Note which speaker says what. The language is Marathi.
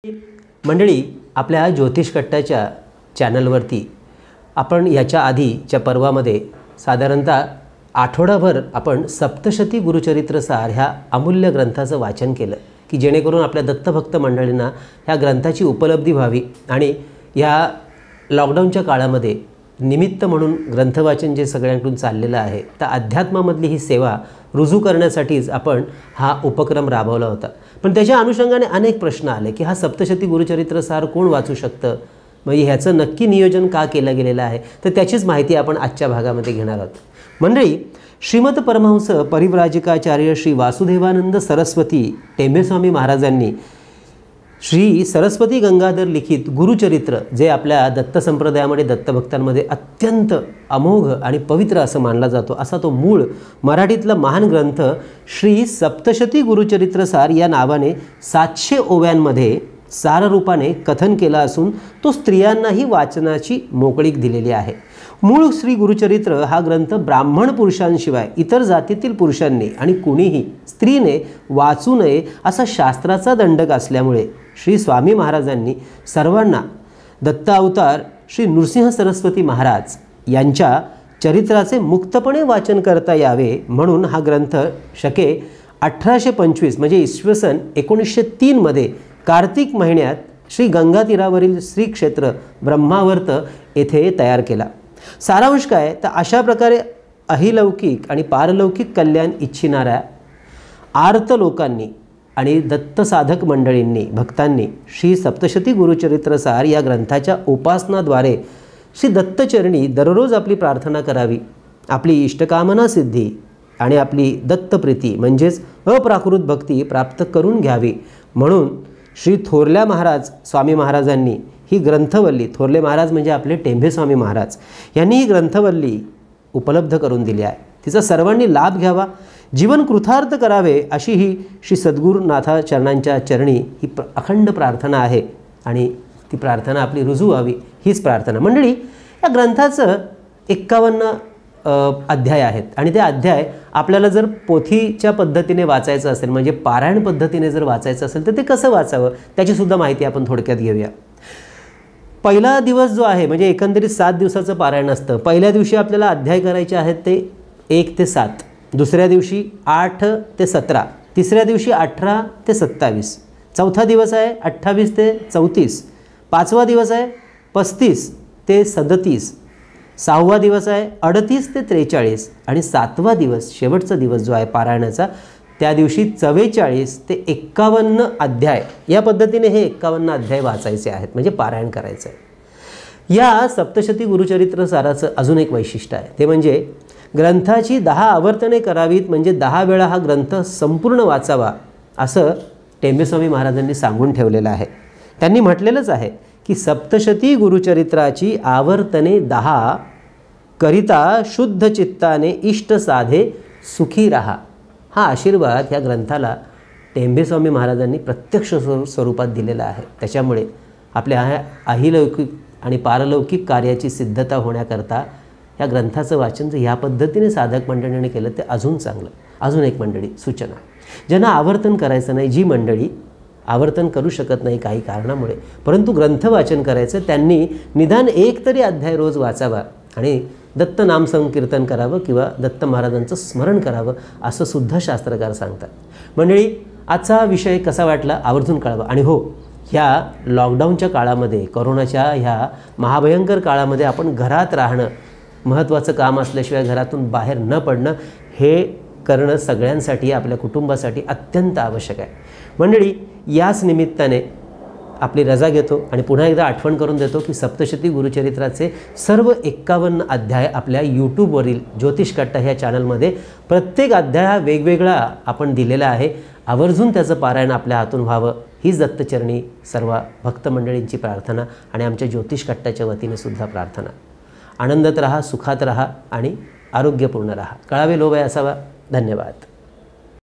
Speaker 1: मंडळी, आपल्या ज्योतिष कट्टाच्या चॅनलवरती आपण याच्या आधीच्या पर्वामध्ये साधारणतः आठवडाभर आपण सप्तशती गुरुचरित्र सार ह्या अमूल्य ग्रंथाचं वाचन केलं की जेणेकरून आपल्या दत्तभक्त मंडळींना ह्या ग्रंथाची उपलब्धी व्हावी आणि या लॉकडाऊनच्या काळामध्ये निमित्त म्हणून ग्रंथवाचन जे सगळ्यांकडून चाललेलं आहे तर अध्यात्मामधली ही सेवा रुजू करण्यासाठीच आपण हा उपक्रम राबवला होता। पण त्याच्या अनुषंगाने अनेक प्रश्न आले की हा सप्तशती गुरुचरित्र सार कोण वाचू शकतं, म्हणजे ह्याचं नक्की नियोजन का केलं गेलेलं आहे, तर त्याचीच माहिती आपण आजच्या भागामध्ये घेणार आहोत। मंडळी, श्रीमद परमहंस परिव्राजकाचार्य श्री वासुदेवानंद सरस्वती टेंबेस्वामी महाराजांनी श्री सरस्वती गंगाधर लिखित गुरुचरित्र, जे आपल्या दत्त संप्रदायामध्ये दत्तभक्तांमध्ये अत्यंत अमोघ आणि पवित्र असं मानला जातो, असा तो मूळ मराठीतला महान ग्रंथ श्री सप्तशती गुरुचरित्र सार या नावाने 700 ओव्यांमध्ये साररूपाने कथन केला असून तो स्त्रियांनाही वाचनाची मोकळीक दिलेली आहे। मूळ श्री गुरुचरित्र हा ग्रंथ ब्राह्मण पुरुषांशिवाय इतर जातीतील पुरुषांनी आणि कुणीही स्त्रीने वाचू नये असा शास्त्राचा दंडक असल्यामुळे श्री स्वामी महाराजांनी सर्वांना दत्त अवतार श्री नृसिंह सरस्वती महाराज यांच्या चरित्राचे मुक्तपणे वाचन करता यावे म्हणून हा ग्रंथ शके 1825 म्हणजे इसवी सन 1903 मध्ये कार्तिक महिन्यात श्री गंगा तीरावरील श्री क्षेत्र ब्रह्मावर्त येथे तयार केला। सारांश काय, तर अशा प्रकारे अहिलौकिक आणि पारलौकिक कल्याण इच्छिणाऱ्या आर्त लोकांनी आणि दत्त साधक मंडळींनी भक्तांनी श्री सप्तशती गुरुचरित्र सार या ग्रंथाच्या उपासनाद्वारे श्री दत्तचरणी दररोज आपली प्रार्थना करावी, आपली इष्टकामना सिद्धी आणि आपली दत्तप्रीती म्हणजेच अप्राकृत भक्ती प्राप्त करून घ्यावी म्हणून श्री थोरल्या महाराज स्वामी महाराजांनी ही ग्रंथवल्ली, थोरले महाराज म्हणजे आपले टेंबेस्वामी महाराज, यांनी ही ग्रंथवल्ली उपलब्ध करून दिली आहे। तिचा सर्वांनी लाभ घ्यावा, जीवन कृतार्थ करावे अशी ही श्री सद्गुरुनाथा चरणांच्या चरणी ही अखंड प्रार्थना आहे आणि ती प्रार्थना आपली रुजू व्हावी हीच प्रार्थना। मंडळी, या ग्रंथाचं 51 अध्याय आहेत आणि ते अध्याय आपल्याला जर पोथीच्या पद्धतीने वाचायचं असेल म्हणजे पारायण पद्धतीने जर वाचायचं असेल तर ते कसं वाचावं त्याची सुद्धा माहिती आपण थोडक्यात घेऊया। पहिला दिवस जो आहे म्हणजे एकंदरीत 7 दिवसाचं पारायण असतं। पहिल्या दिवशी आपल्याला अध्याय करायचे आहेत ते 1 ते 7, दुसऱ्या दिवशी 8 ते 17, तिसऱ्या दिवशी 18 ते 27, चौथा दिवस आहे 28 ते 34, पाचवा दिवस आहे 35 ते 37, सहावा दिवस आहे 38 ते 43 आणि सातवा दिवस शेवटचा दिवस जो आहे पारायणाचा त्या दिवशी 44 ते 51 अध्याय या पद्धतीने हे 51 अध्याय वाचायचे आहेत म्हणजे पारायण करायचं आहे। या सप्तशती गुरुचरित्र साराचं अजून एक वैशिष्ट्य आहे ते म्हणजे ग्रंथाची 10 आवर्तने करावीत म्हणजे 10 वेळा हा ग्रंथ संपूर्ण वाचावा असं टेंबेस्वामी महाराजांनी सांगून ठेवलेलं आहे। त्यांनी म्हटलेलंच आहे की सप्तशती गुरुचरित्राची आवर्तने 10 करिता शुद्ध चित्ताने इष्ट साधे सुखी रहा, हा आशीर्वाद ह्या ग्रंथाला टेंबेस्वामी महाराजांनी प्रत्यक्ष स्वरूपात दिलेला आहे। त्याच्यामुळे आपल्या अहिलौकिक आणि पारलौकिक कार्याची सिद्धता होण्याकरता या ग्रंथाचं वाचन जर ह्या पद्धतीने साधक मंडळींनी केलं ते अजून चांगलं। अजून एक मंडळी सूचना, ज्यांना आवर्तन करायचं नाही, जी मंडळी आवर्तन करू शकत नाही काही कारणामुळे परंतु ग्रंथ वाचन करायचं, त्यांनी निदान एक तरी अध्याय रोज वाचावा आणि दत्त नाम संकीर्तन करावं किंवा दत्त महाराजांचं स्मरण करावं असं सुद्धा शास्त्रकार सांगतात। मंडळी, आजचा विषय कसा वाटला आवर्जून कळवा आणि हो, ह्या लॉकडाऊनच्या काळामध्ये कोरोनाच्या ह्या महाभयंकर काळामध्ये आपण घरात राहणं, महत्त्वाचं काम असल्याशिवाय घरातून बाहेर न पडणं हे करणं सगळ्यांसाठी आपल्या कुटुंबासाठी अत्यंत आवश्यक आहे। मंडळी, याच निमित्ताने आपली रजा घेतो आणि पुन्हा एकदा आठवण करून देतो की सप्तशती गुरुचरित्राचे सर्व 51 अध्याय आपल्या यूट्यूबवरील ज्योतिष कट्टा ह्या चॅनलमध्ये प्रत्येक अध्याय हा वेगवेगळा आपण दिलेला आहे। आवर्जून त्याचं पारायण आपल्या हातून व्हावं हीच दत्तचरणी सर्व भक्त मंडळींची प्रार्थना आणि आमच्या ज्योतिष कट्टाच्या वतीने सुद्धा प्रार्थना। आनंदात राहा, सुखात राहा आणि आरोग्यपूर्ण राहा। कळावे लोभ असावा। धन्यवाद।